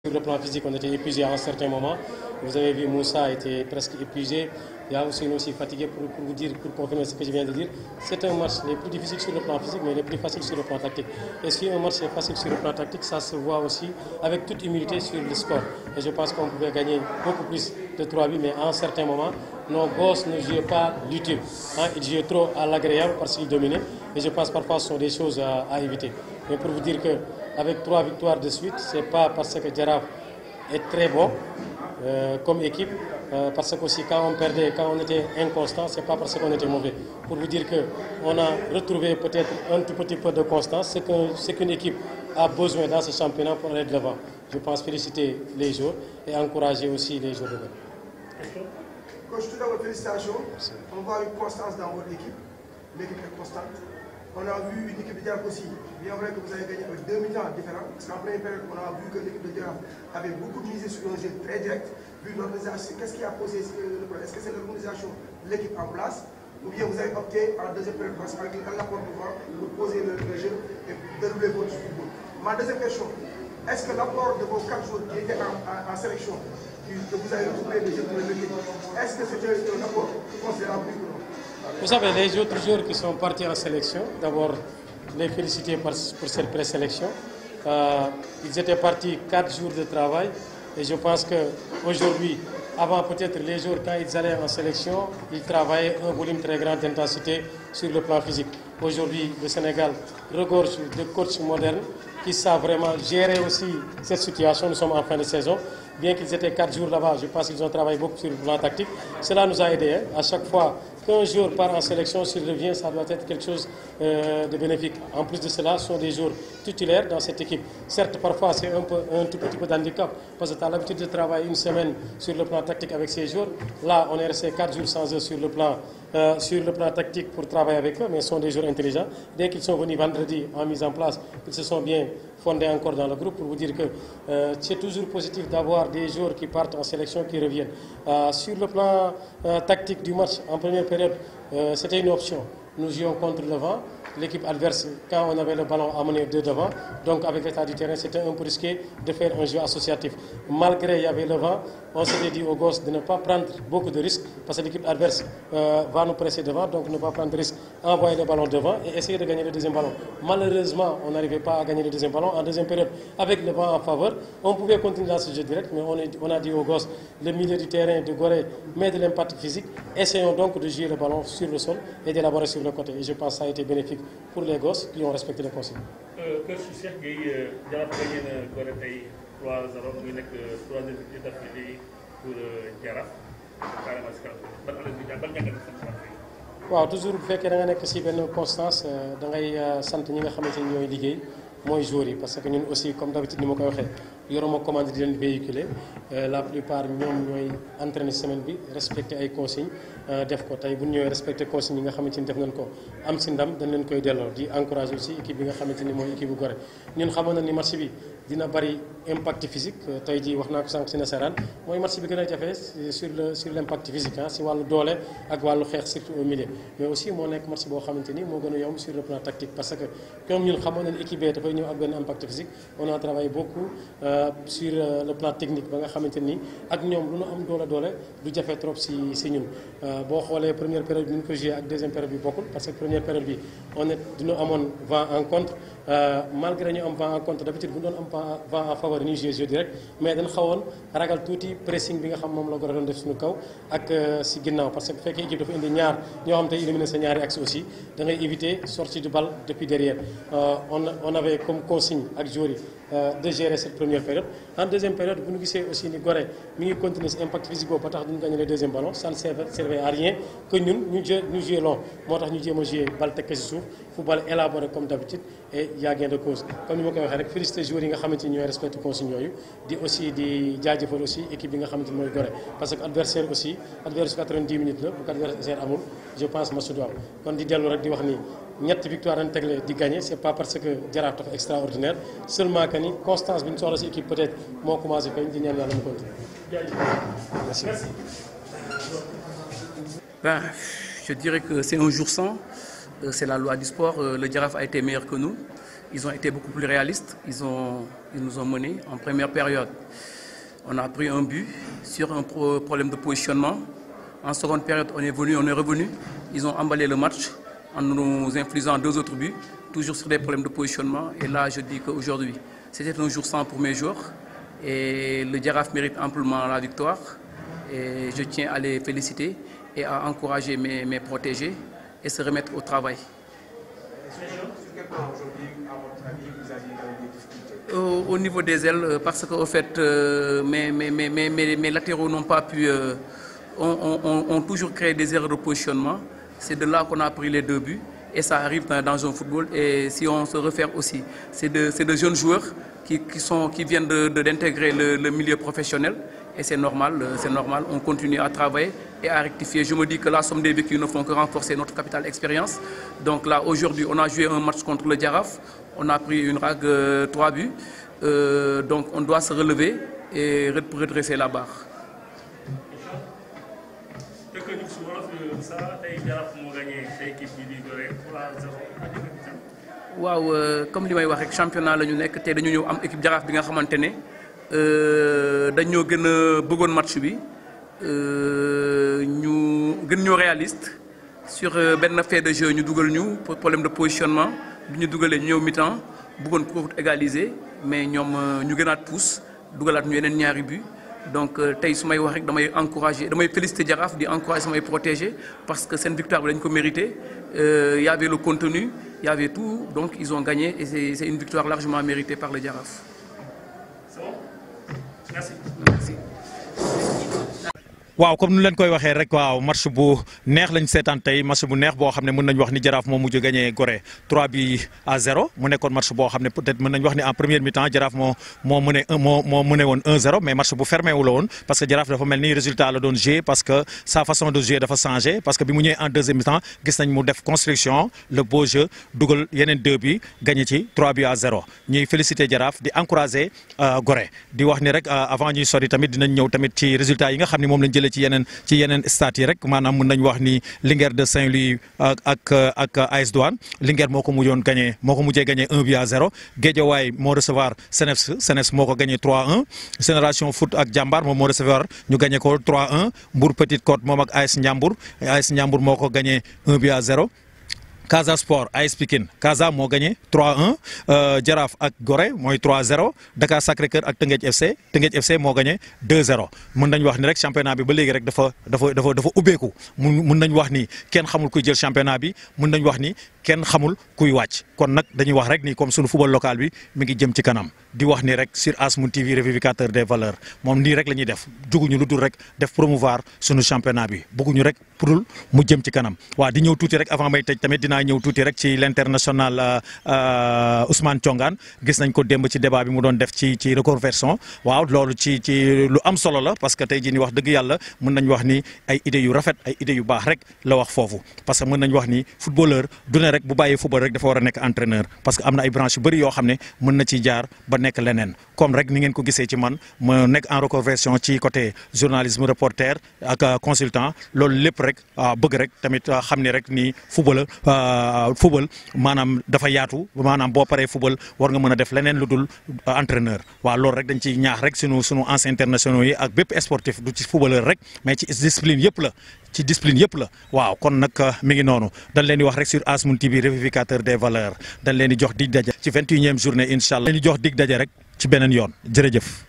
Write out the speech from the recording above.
Sur le plan physique, on était épuisé à un certain moment. Vous avez vu, Moussa était presque épuisé. Il y a aussi fatigué pour vous dire, pour confirmer ce que je viens de dire. C'est un match les plus difficiles sur le plan physique, mais les plus faciles sur le plan tactique. Et si un match est facile sur le plan tactique, ça se voit aussi avec toute humilité sur le score. Et je pense qu'on pouvait gagner beaucoup plus de 3 buts, mais à un certain moment, nos gosses ne jouaient pas l'utile. Ils jouaient trop à l'agréable parce qu'ils dominaient. Et je pense parfois ce sont des choses à éviter. Mais pour vous dire qu'avec 3 victoires de suite, ce n'est pas parce que Jaraaf est très bon comme équipe, parce qu'aussi quand on perdait, quand on était inconstant, ce n'est pas parce qu'on était mauvais. Pour vous dire qu'on a retrouvé peut-être un tout petit peu de constance, c'est qu'une équipe a besoin dans ce championnat pour aller de l'avant. Je pense féliciter les joueurs et encourager aussi les joueurs de l'Équipe. Coach, tout d'abord, félicitations. Merci. On voit une constance dans votre équipe. L'équipe est constante. On a vu une équipe de Jaraaf aussi. Bien vrai que vous avez gagné avec 2 mi-temps différents. Parce qu'en première période, on a vu que l'équipe de Jaraaf avait beaucoup misé sur un jeu très direct. Vu l'organisation, qu'est-ce qui a posé le problème? Est-ce que c'est l'organisation de l'équipe en place? Ou bien vous avez opté en deuxième période parce qu'avec l'apport de pouvoir pour poser le jeu et dérouler votre football? Ma deuxième question, est-ce que l'apport de vos 4 joueurs qui étaient en sélection, que vous avez retrouvé le jeu de l'équipe, est-ce que c'était un apport considérable? Vous savez, les autres joueurs qui sont partis en sélection, d'abord les féliciter pour cette présélection. Ils étaient partis 4 jours de travail et je pense qu'aujourd'hui, avant peut-être les jours quand ils allaient en sélection, ils travaillaient un volume très grand d'intensité sur le plan physique. Aujourd'hui, le Sénégal regorge de coachs modernes qui savent vraiment gérer aussi cette situation. Nous sommes en fin de saison. Bien qu'ils étaient 4 jours là-bas, je pense qu'ils ont travaillé beaucoup sur le plan tactique. Cela nous a aidés. À chaque fois qu'un jour part en sélection, s'il revient, ça doit être quelque chose de bénéfique. En plus de cela, ce sont des joueurs titulaires dans cette équipe. Certes, parfois, c'est un tout petit peu d'handicap, parce que tu as l'habitude de travailler une semaine sur le plan tactique avec ces joueurs. Là, on est resté 4 jours sans eux sur le plan tactique pour travailler avec eux, mais ce sont des joueurs intelligents. Dès qu'ils sont venus vendredi en mise en place, ils se sont bien fondés encore dans le groupe pour vous dire que c'est toujours positif d'avoir des joueurs qui partent en sélection, qui reviennent. Sur le plan tactique du match, en première période, c'était une option. Nous jouions contre le vent. L'équipe adverse, quand on avait le ballon, a mené 2 devant. Donc avec l'état du terrain, c'était un peu risqué de faire un jeu associatif. Malgré il y avait le vent, on s'était dit aux gosses de ne pas prendre beaucoup de risques parce que l'équipe adverse va nous presser devant, donc ne pas prendre de risques, envoyer le ballon devant et essayer de gagner le deuxième ballon. Malheureusement, on n'arrivait pas à gagner le deuxième ballon. En deuxième période, avec le vent en faveur, on pouvait continuer dans ce jeu direct, mais on a dit aux gosses, le milieu du terrain de Gorée met de l'impact physique. Essayons donc de jouer le ballon sur le sol et d'élaborer sur le côté. Et je pense que ça a été bénéfique pour les gosses qui ont respecté les consignes. Coach Cheikh Gueye, Jaraaf gagné na Gorée tey 3-0 muy nekk 3e victoire d'affilée pour Jaraaf carrément si kanam ban jàngat waaw toujours bu fekkee da nga nekk si benn constance da ngay sant ñi nga xamante ni ñooy liggéey mooy joueurs yi parce que ñun aussi comme d'habitude ni ma koy waxee yoruma commande di leen véhiculer la plupart ñoom ñooy entraîner semaine bi respecter ay consignes def ko tey bu ñu ñëwee respecter consignes yi nga xamante ni def nañ ko am si ndam dañ leen koy delloo di encourager aussi équipe bi nga xamante ni mooy équipe bu Gorée ñun xamoon na ni match bi dina bari impact physique tey jii wax naa ko sànq si nasaraan mooy match bi gën a jafe sur l'impact physique si wàllu doole ak wàllu xeex surtout au milieu mais aussi moo nekk match boo xamante ni moo gën a yomb sur le plan tactique parce que comme ñun xamoon nañ équipe bi dafay ñëw ak benn impact physique on a travaillé beaucoup sur le plan technique ba nga xamante ni ak ñoom lu ñu am doole du jafe trop si ñun boo xoolee première période bi ñu ko joué ak deuxième période bi bokkul parce que première période bi on est dina amoon vent en contre malgré ñu am vent en contre d'habitude bu doon am vent en faveur ñuy joué jeu direct mais dañ xawoon ragal tuuti pressing bi nga xam moom la Gorée doon def suñu kaw ak si ginnaaw parce que bu fekkee équipe dafa indi ñaar ñoo xam tey éliminer sa ñaari axe aussi da ngay éviter sortie de balle depuis derrière on avait comme consigne ak joueurs yi de gérer cette première période. En deuxième période bu ñu gisee aussi ni Gorée mi ngi continuer si impact physique boobu ba tax duñu gagné le deuxième ballon ça ne servait à rien que ñun ñu jouer long moo tax ñu jéem a jouer bal teg si suuf football élaboré comme d'habitude et y a gain de cause comme ni ma koy waxee rek féliciter joueurs yi nga xamante ni ñooy respecté consignes yooyu di aussi di jaajëfal aussi équipe bi nga xamante ni mooy Gorée parce que adversaire aussi adversaire 90 minutes la bu ko adversaire amul je pense match du am kon di dellu rek di wax ni ñetti victoire dañ tegle di gagné c'est pas parce que Jaraaf dafa extraordinaire seulement que ni constance bi ñu soxla si équipe peut-être moo commencé feeñ di ñaan yàlla mu continuer. Merci. Ben, je dirais que c'est un jour sans. C'est la loi du sport. Le Jaraaf a été meilleur que nous. ils ont été beaucoup plus réalistes. Ils nous ont menés en première période. On a pris un but sur un problème de positionnement. En seconde période, on est revenu. Ils ont emballé le match en nous infligeant 2 autres buts, toujours sur des problèmes de positionnement. Et là, je dis qu'aujourd'hui, c'était un jour sans pour mes joueurs. Et le Jaraaf mérite amplement la victoire. Et je tiens à les féliciter et à encourager mes protégés et se remettre au travail. Sur quel plan aujourd'hui, à votre avis, vous avez des difficultés? Au niveau des ailes, parce qu'au fait, mes latéraux n'ont pas pu, ont toujours créé des erreurs de positionnement. C'est de là qu'on a pris les 2 buts. Et ça arrive dans un football. Et si on se réfère aussi, c'est de jeunes joueurs qui viennent d'intégrer le milieu professionnel. Et c'est normal, on continue à travailler et à rectifier. Je me dis que la somme des vécus ne font que renforcer notre capital expérience. Donc là, aujourd'hui, on a joué un match contre le Jaraaf. On a pris une règle 3 buts. Donc on doit se relever et redresser la barre. waaw comme li may wax rek championnat la ñu nekk te dañu ñëw am équipe Jaraaf bi nga xamante ne dañoo gën a bëggoon match bi ñu gën ñoo réaliste sur benn fait de jeu ñu dugal ñu problème de positionnement bi ñu dugalee ñu ñëw mi-temps bëggoon pour égaliser mais ñoom ñu gënaat pousse dugalaat ñu yeneen ñaari but. Donc tey su may wax rek damay encourager damay féliciter Jaraaf di encourager samay protéger parce que seen victoire bi dañ ko mérité y avait le contenu il y avait tout donc ils ont gagné et c'est une victoire largement méritée par le Jaraaf. C'est bon? Merci. Merci. waaw comme nu leen koy waxee rek waaw match bu neex lañ seetaan tey match bu neex boo xam ne mën nañ wax ni Jaraaf moo mujj gagné Gorée 3-0 mu nekkoon match boo xam ne peut-être mën nañ wax ni en première mi-temps Jaraaf moo mëne woon 1-0 mais match bu fermé wu la woon parce que Jaraaf dafa mel ni résultat la doon jouer parce que sa façon de jouer dafa changé parce que bi mu ñëwee en deuxième mi-temps gis nañ mu def construction le beau jeu dugal yeneen 2 bi gagné ci 3-0 ñuy féliciter Jaraaf di encourager Gorée di wax ni rek avant ñuy sori tamit dinañ ñëw tamit ci résultat yi nga xam ne moom lañ jëlee ci yeneen stade yi rek maanaam mën nañ wax ni Linguère de Saint-Louis ak AS Douane Linguère moo ko mujjee gagné 1-0 Guédiawaye moo recevoir Senes moo ko gagné 3-1 Génération Foot ak Jambar moom moo recevoir ñu gagné ko 3-1 Mbour Petite Côte moom ak AS Ndiambour moo ko gagné 1-0 Casa Sport AS Pikine Casa moo gagné 3-1 Jaraaf ak Gorée mooy 3-0 Dakar Sacré-Cœur ak Teungueth FC moo gagné 2-0 mën nañ wax ni rek championnat bi ba léegi rek dafa ubbeeku mën nañ wax ni kenn xamul kuy jël championnat bi mën nañ wax ni kenn xamul kuy wàcc kon nag dañuy wax rek ni comme sunu football local bi mi ngi jëm ci kanam di wax ni rek sur Asmoon TV révivificateur des valeurs moom nii rek la ñuy def juguñu lu dul rek def promouvoir sunu championnat bi bëgguñu rek pour mu jëm ci kanam waaw di ñëw tuuti rek avant may tëj tamit dinaa ñëw tuuti rek ci l'international Ousmane Thiongane gis nañ ko démb ci débat bi mu doon def ci reconversion waaw loolu ci lu am solo la parce que tey jii ni wax dëgg yàlla mën nañ wax ni ay idées yu rafet ay idées yu baax rek la wax foofu parce que mën nañ wax ni footballeur du ne rek bu bàyyee football rek dafa war a nekk entraîneur parce que am na ay branches yu bëri yoo xam ne mën na ci jaar ba nekk leneen comme rek ni ngeen ko gisee ci man ma nekk en reconversion ci côté journalisme reporter ak consultant loolu lépp rek bëgg rek tamit xam ni rek ni football maanaam dafa yaatu maanaam boo paree football war nga mën a def leneen lu dul entraîneur waaw loolu rek dañ ci ñaax rek sunu anciens internationaux yi ak bépp sportif du ci footballeur rek mais ci discipline yëpp la waaw kon nag mi ngi noonu dañ leen di wax rek sur Asmoon TV révivificateur des valeurs dañ leen di jox dig daje ci 21e journée incha allah leen di jox dig daje rek ci beneen yoon jërëjëf